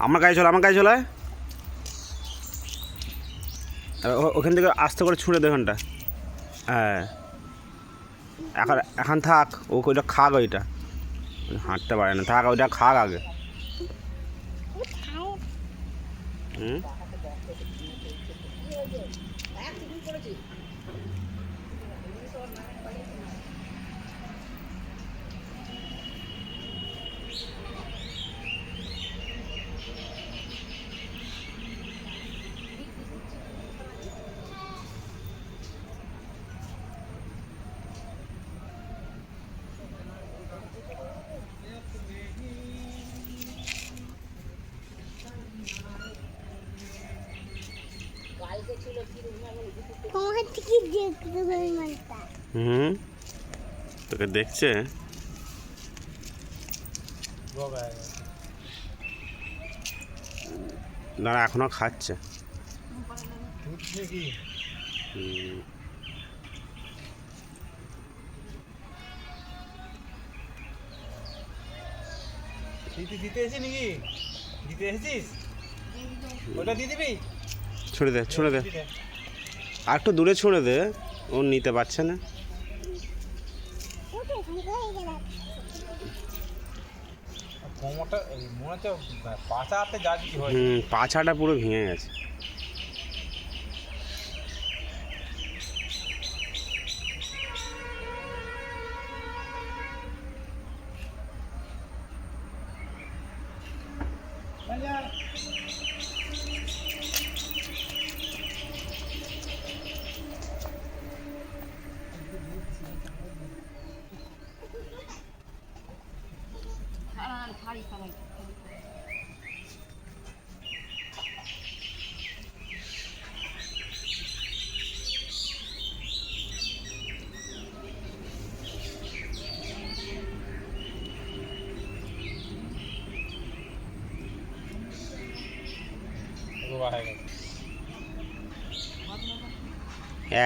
আমার গায়ে চলে, আমার গায়ে চলে। ওখান থেকে আস্তে করে ছুঁড়ে দে ওখানটা। হ্যাঁ, এখন থাক, ওইটা খাক, ওইটা হাঁটতে পারে না, থাক, ওইটা খাক আগে। হুম, হুম, তোকে দেখছে। দাঁড়া, এখনো খাচ্ছে। দিতে এসেছি নাকি? দিতে এসেছিস? ওটা দিয়ে দিবি? ছুঁড়ে দে, ছুঁড়ে দে, আর একটু দূরে ছুঁড়ে দে, ও নিতে পারছে না। কোমরটা মনে হচ্ছে পাছাতে যা কিছু হয়। পাছাটা পুরো ভেঙে গেছে।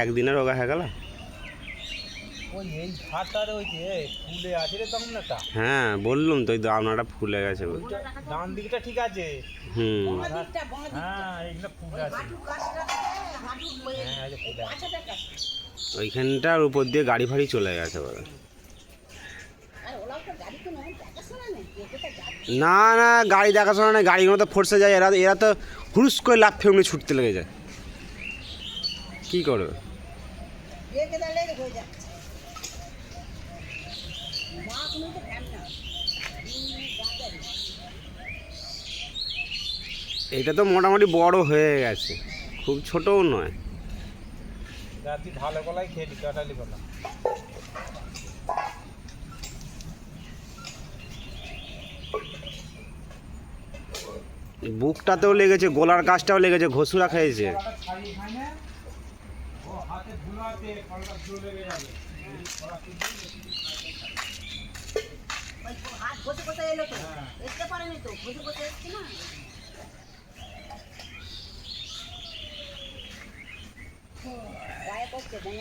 একদিনে রোগা হয়ে গেল। ওই এই ঘাটটার ওই যে ফুলে আছে রে তখন একটা। হ্যাঁ, বললাম তো, ওই দামনাটা ফুলে গেছে। ডান দিকটা ঠিক আছে। হ্যাঁ, এইগুলো ফুলে আছে। হ্যাঁ, ফুলে আছে। ওইখানটার উপর দিয়ে গাড়ি ফাড়ি চলে গেছে বলে। না না, গাড়ি দেখাশোনা নেই, গাড়িগুলো তো ফোর্সে যায়, এরা এরা তো হুড়ুস করে লাফ ফেমনি ছুটতে লেগে যায়। কী করবে? এটা তো মোটামুটি বড় হয়ে গেছে, খুব ছোটও নয়। তুই ভালো গলায় খেয়ে দিতে কাটালি গলা। বুকটাতেও লেগেছে, গলার কাছটাও লেগেছে, ঘষুরা খেয়েছে।